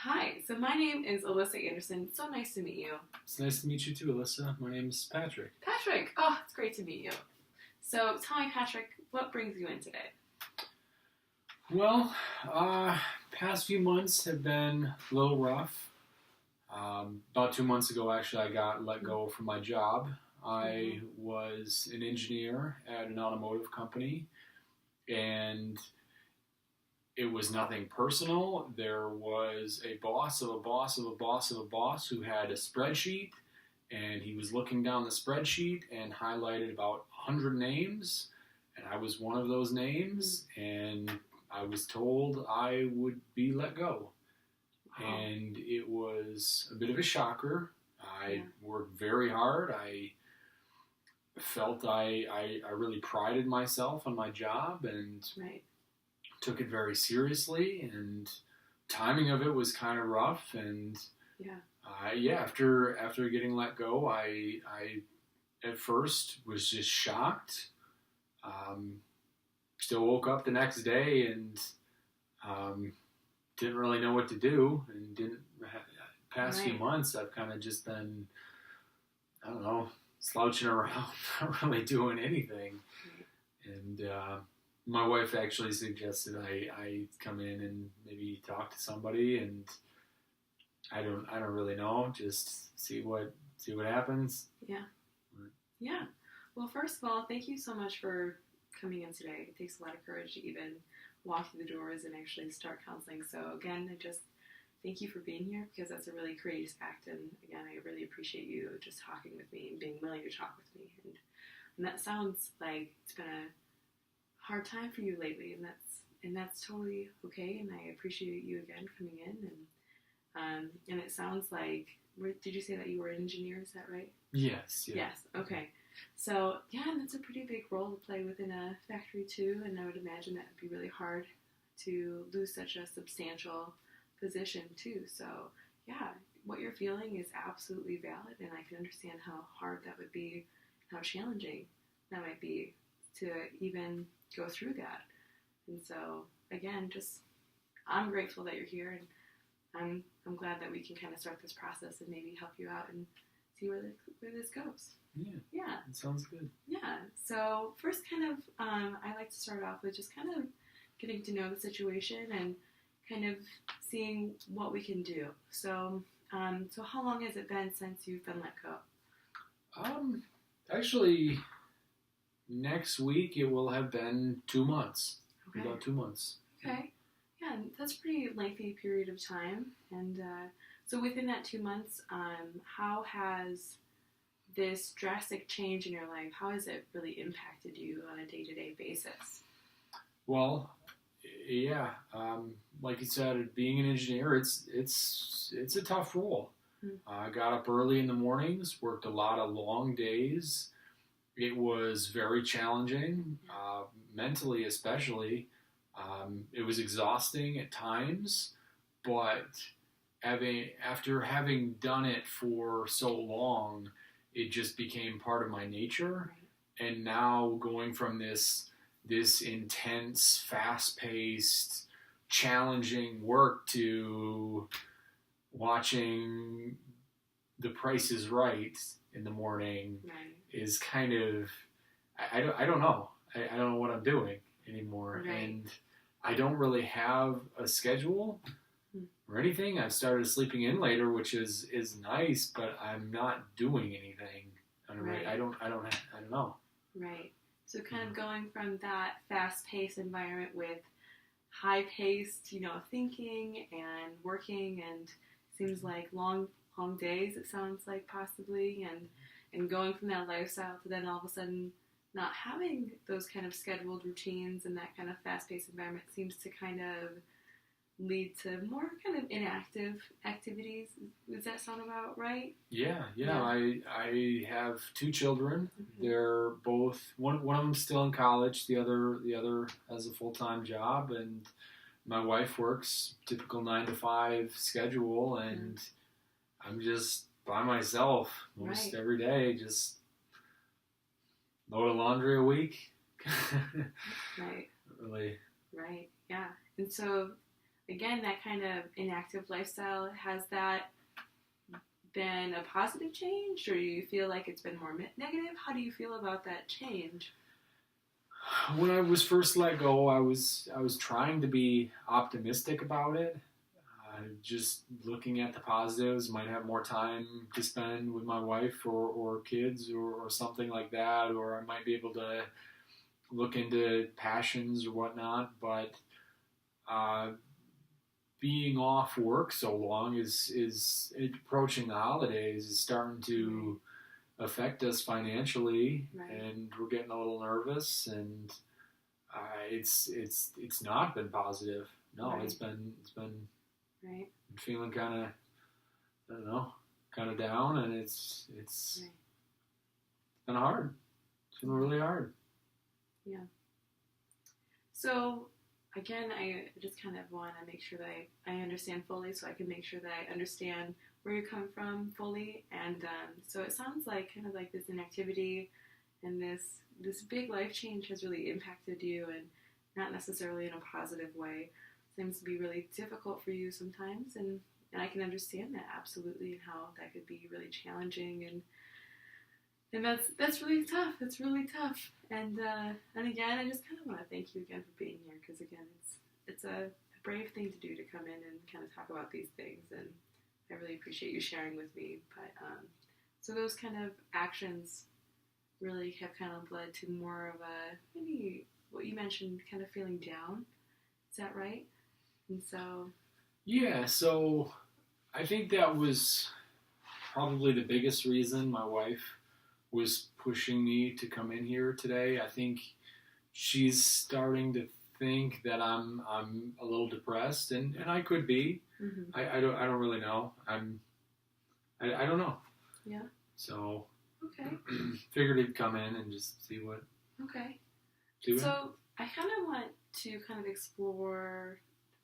Hi, so my name is Alyssa Anderson. So nice to meet you. It's nice to meet you too, Alyssa. My name is Patrick. Patrick, oh, it's great to meet you. So tell me, Patrick, what brings you in today? Well, past few months have been a little rough. About 2 months ago, actually, I got let go from my job. I was an engineer at an automotive company, and it was nothing personal. There was a boss of a boss of a boss of a boss who had a spreadsheet, and he was looking down the spreadsheet and highlighted about 100 names, and I was one of those names, and I was told I would be let go. Wow. And it was a bit of a shocker. I worked very hard. I felt I really prided myself on my job and Right. took it very seriously, and timing of it was kind of rough. And after getting let go, I at first was just shocked. Still woke up the next day and didn't really know what to do, and didn't. Past few months, I've kind of just been, I don't know, slouching around, not really doing anything. And my wife actually suggested I come in and maybe talk to somebody, and I don't really know, just see what happens. Yeah. Yeah. Well, first of all, thank you so much for coming in today. It takes a lot of courage to even walk through the doors and actually start counseling. So again, I just thank you for being here, because that's a really courageous act. And again, I really appreciate you just talking with me and being willing to talk with me. And that sounds like it's been a hard time for you lately, and that's totally okay. And I appreciate you again coming in. And it sounds like, did you say that you were an engineer? Is that right? Yes. Yeah. Yes. Okay. So yeah, that's a pretty big role to play within a factory too. And I would imagine that would be really hard to lose such a substantial position too. So yeah, what you're feeling is absolutely valid, and I can understand how hard that would be, how challenging that might be to even go through that. And so again, just I'm grateful that you're here, and I'm glad that we can kind of start this process and maybe help you out and see where this goes. Yeah. It sounds good. Yeah. So first, kind of, I like to start off with just kind of getting to know the situation and kind of seeing what we can do. So, so how long has it been since you've been let go? Actually, next week it will have been 2 months. Okay. About 2 months. Okay. Yeah, that's a pretty lengthy period of time. And so within that 2 months, how has this drastic change in your life, how has it really impacted you on a day-to-day basis? Well, yeah, like you said, being an engineer, it's a tough role. I got up early in the mornings, worked a lot of long days. It was very challenging, mentally especially. It was exhausting at times, but after having done it for so long, it just became part of my nature. Right. And now going from this intense, fast-paced, challenging work to watching The Price is Right in the morning is kind of, I don't know. I don't know what I'm doing anymore. Right. And I don't really have a schedule or anything. I've started sleeping in later, which is nice, but I'm not doing anything. I don't know. Right. So kind of going from that fast-paced environment with high-paced, thinking and working, and seems like long days, it sounds like, possibly, and going from that lifestyle to then all of a sudden not having those kind of scheduled routines and that kind of fast-paced environment seems to kind of lead to more kind of inactive activities. Does that sound about right? Yeah. I have 2 children. Mm-hmm. They're both, one of them's still in college. The other has a full-time job, and my wife works typical 9 to 5 schedule, and I'm just by myself most every day, just load of laundry a week. Right. Really. Right. Yeah. And so again, that kind of inactive lifestyle, has that been a positive change, or do you feel like it's been more negative? How do you feel about that change? When I was first let go, I was trying to be optimistic about it. Just looking at the positives, might have more time to spend with my wife or kids or something like that, or I might be able to look into passions or whatnot. But uh, being off work so long is approaching the holidays is starting to affect us financially, Right. and we're getting a little nervous, and it's not been positive. No, Right. it's been Right. feeling kind of, I don't know, kind of down, and it's Right. been hard. It's been really hard. Yeah. So again, I just kind of want to make sure that I understand fully, so I can make sure that I understand where you come from fully. And so it sounds like kind of like this inactivity and this big life change has really impacted you, and not necessarily in a positive way. Seems to be really difficult for you sometimes, and I can understand that absolutely, and how that could be really challenging, and that's really tough. It's really tough. And again, I just kind of want to thank you again for being here, because again, it's a brave thing to do, to come in and kind of talk about these things, and I really appreciate you sharing with me. But so those kind of actions really have kind of led to more of a, maybe what you mentioned, kind of feeling down. Is that right? And so, Yeah, so I think that was probably the biggest reason my wife was pushing me to come in here today. I think she's starting to think that I'm a little depressed, and I could be. mm-hmm. I don't really know. I don't know. Yeah. So Okay. figured he'd come in and just see what. Okay. See what. So I kind of want to kind of explore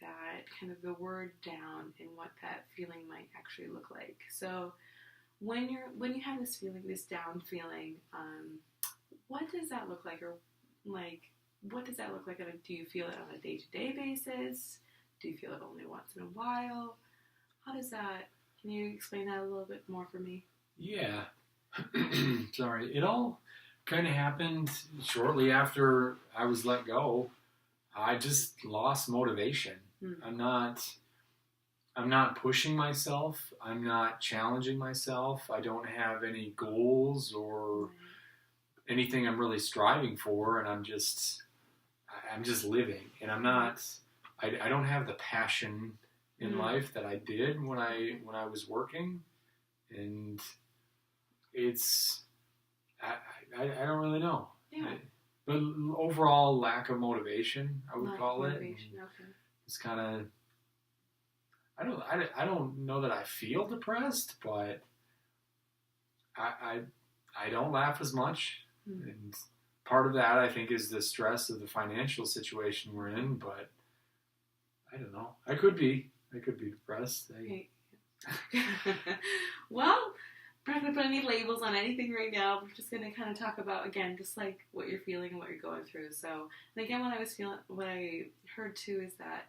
that, kind of the word down, and what that feeling might actually look like. So when you have this feeling, this down feeling, what does that look like, or like what does that look like? Do you feel it on a day-to-day basis? Do you feel it only once in a while? How does that? Can you explain that a little bit more for me? Yeah. Sorry. It all kind of happened shortly after I was let go. I just lost motivation. I'm not pushing myself. I'm not challenging myself. I don't have any goals or anything I'm really striving for, and I'm just living. And I'm not. I don't have the passion in life that I did when I was working, and it's I don't really know. Yeah. But overall lack of motivation, I would call it. Okay. It's kind of. I don't know that I feel depressed, but I don't laugh as much, and part of that I think is the stress of the financial situation we're in. But I don't know. I could be depressed. Okay. Well, I'm not going to put any labels on anything right now. We're just going to kind of talk about, again, just like what you're feeling and what you're going through. So, and again, what I heard too is that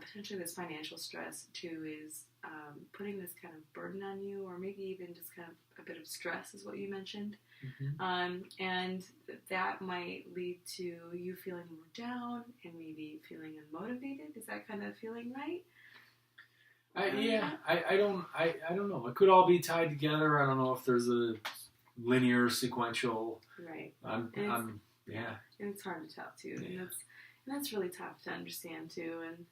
potentially this financial stress too is putting this kind of burden on you, or maybe even just kind of a bit of stress is what you mentioned. Mm-hmm. And that might lead to you feeling more down and maybe feeling unmotivated. Is that kind of feeling right? I don't know. It could all be tied together. I don't know if there's a linear sequential. Right. Yeah. And it's hard to tell too, yeah. and that's really tough to understand too. And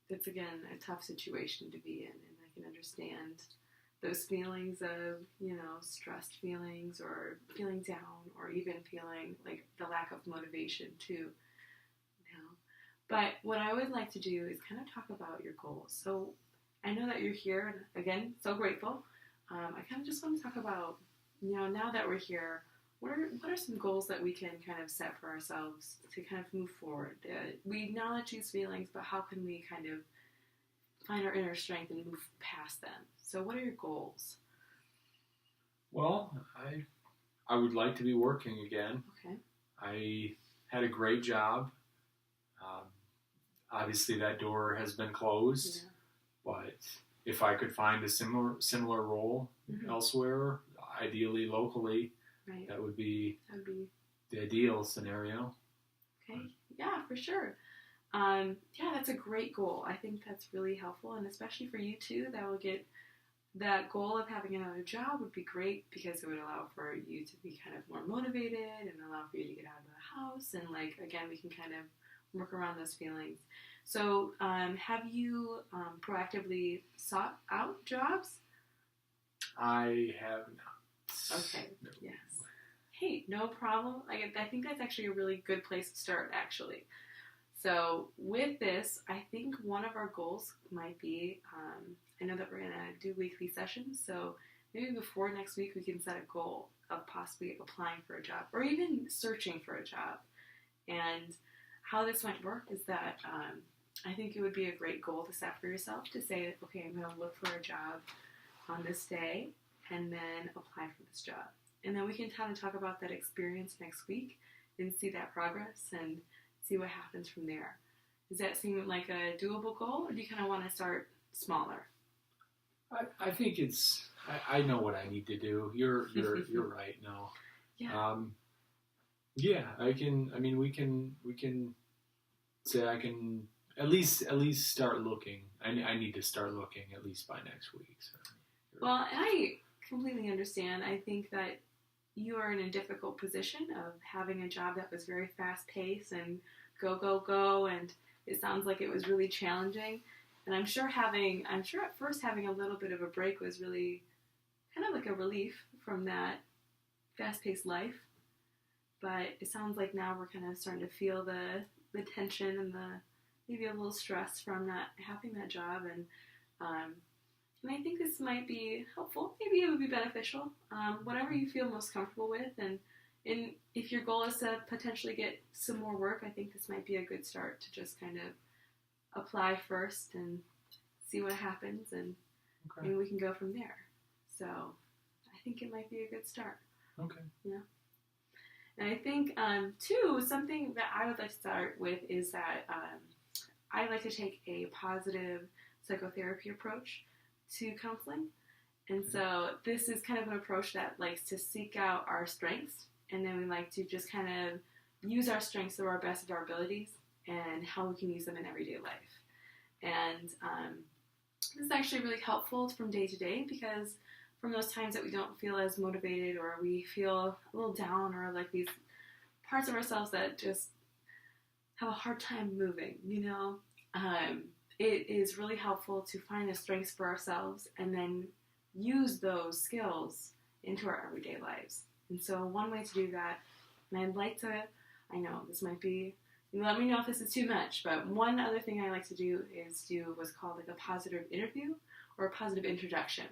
it's again a tough situation to be in, and I can understand those feelings of, stressed feelings, or feeling down, or even feeling like the lack of motivation too. But what I would like to do is kind of talk about your goals. So I know that you're here, and again, so grateful. I kind of just want to talk about, now that we're here, what are some goals that we can kind of set for ourselves to kind of move forward? We acknowledge these feelings, but how can we kind of find our inner strength and move past them? So what are your goals? Well, I would like to be working again. Okay. I had a great job. obviously that door has been closed. Yeah. But if I could find a similar role elsewhere, ideally locally, Right. that would be That would be the ideal scenario. okay. Yeah, for sure. Yeah, that's a great goal. I think that's really helpful, and especially for you too, that goal of having another job would be great because it would allow for you to be kind of more motivated and allow for you to get out of the house. And like, again, we can kind of work around those feelings. So, have you proactively sought out jobs? I have not. Okay. No. Yes. Hey, no problem. I think that's actually a really good place to start, actually. So with this, I think one of our goals might be, I know that we're going to do weekly sessions, so maybe before next week we can set a goal of possibly applying for a job or even searching for a job. And how this might work is that I think it would be a great goal to set for yourself to say, okay, I'm going to look for a job on this day and then apply for this job. And then we can kind of talk about that experience next week and see that progress and see what happens from there. Does that seem like a doable goal, or do you kind of want to start smaller? I think it's. I know what I need to do. You're right. No. Yeah. Yeah. I can. I mean, we can say I can at least start looking. I need to start looking at least by next week. So. Well, and I completely understand. I think that you are in a difficult position of having a job that was very fast paced and go, go, go, and it sounds like it was really challenging. And I'm sure at first having a little bit of a break was really kind of like a relief from that fast paced life. But it sounds like now we're kind of starting to feel the tension and the maybe a little stress from not having that job. And I think this might be helpful. Maybe it would be beneficial. Whatever you feel most comfortable with. And if your goal is to potentially get some more work, I think this might be a good start to just kind of apply first and see what happens. And maybe we can go from there. So I think it might be a good start. Okay. Yeah. And I think, too, something that I would like to start with is that I like to take a positive psychotherapy approach to counseling. And so this is kind of an approach that likes to seek out our strengths, and then we like to just kind of use our strengths to our best of our abilities and how we can use them in everyday life. And this is actually really helpful from day to day because from those times that we don't feel as motivated or we feel a little down or like these parts of ourselves that just have a hard time moving, it is really helpful to find the strengths for ourselves and then use those skills into our everyday lives. And so one way to do that, and I know this might be, let me know if this is too much, but one other thing I like to do is do what's called like a positive interview or a positive introduction.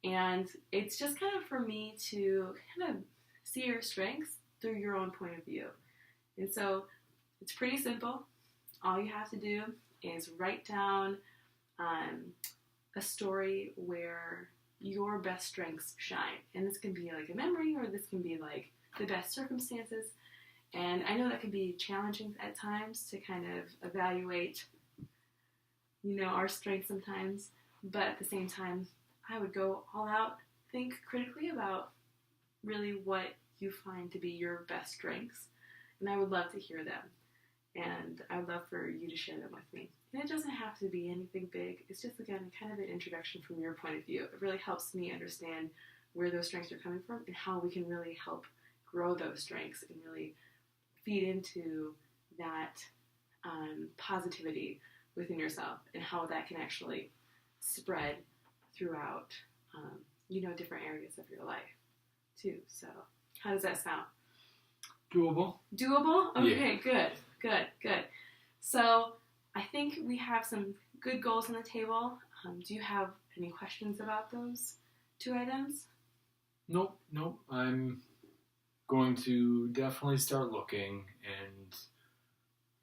And it's just kind of for me to kind of see your strengths through your own point of view. And so it's pretty simple. All you have to do is write down a story where your best strengths shine. And this can be like a memory or this can be like the best circumstances. And I know that can be challenging at times to kind of evaluate, our strengths sometimes. But at the same time, I would go all out, think critically about really what you find to be your best strengths. And I would love to hear them. And I would love for you to share them with me. And it doesn't have to be anything big. It's just, again, kind of an introduction from your point of view. It really helps me understand where those strengths are coming from and how we can really help grow those strengths and really feed into that positivity within yourself and how that can actually spread throughout, different areas of your life, too. So how does that sound? Doable. Doable? Okay, yeah. Good. So I think we have some good goals on the table. Do you have any questions about those two items? Nope. I'm going to definitely start looking, and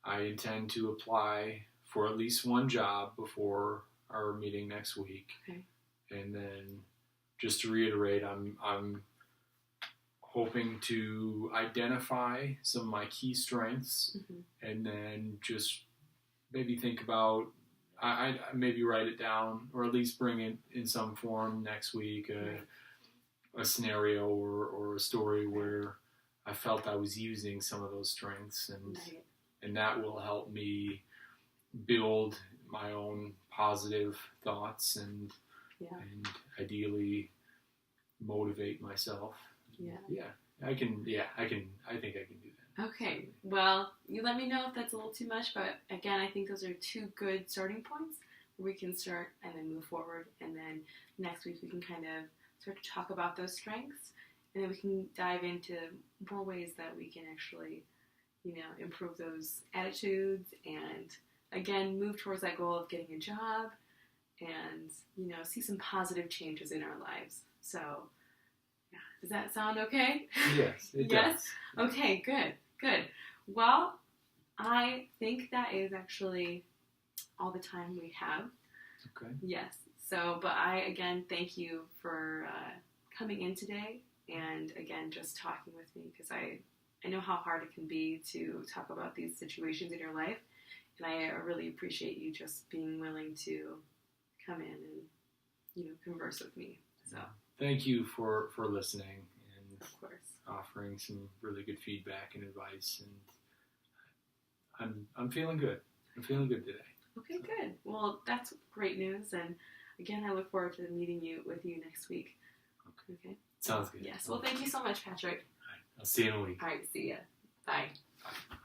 I intend to apply for at least one job before our meeting next week. Okay. And then, just to reiterate, I'm hoping to identify some of my key strengths, and then just maybe think about. I maybe write it down, or at least bring it in some form next week. A scenario or a story where I felt I was using some of those strengths, and that will help me build my own positive thoughts and ideally motivate myself. I think I can do that. Okay, well, you let me know if that's a little too much, but again, I think those are two good starting points where we can start and then move forward, and then next week we can kind of start to talk about those strengths, and then we can dive into more ways that we can actually, improve those attitudes and, again, move towards that goal of getting a job and, see some positive changes in our lives. So, yeah, does that sound okay? Yes, it does. Okay, good. Well, I think that is actually all the time we have. Okay. Yes. So, but I, again, thank you for coming in today and, again, just talking with me, because I know how hard it can be to talk about these situations in your life, and I really appreciate you just being willing to come in and, converse with me. So thank you for listening and of course offering some really good feedback and advice, and I'm feeling good. I'm feeling good today. Okay, good. Well, that's great news, and again, I look forward to meeting with you next week. Okay. Sounds good. Yes. Well, thank you so much, Patrick. All right. I'll see you in a week. All right. See ya. Bye. Bye.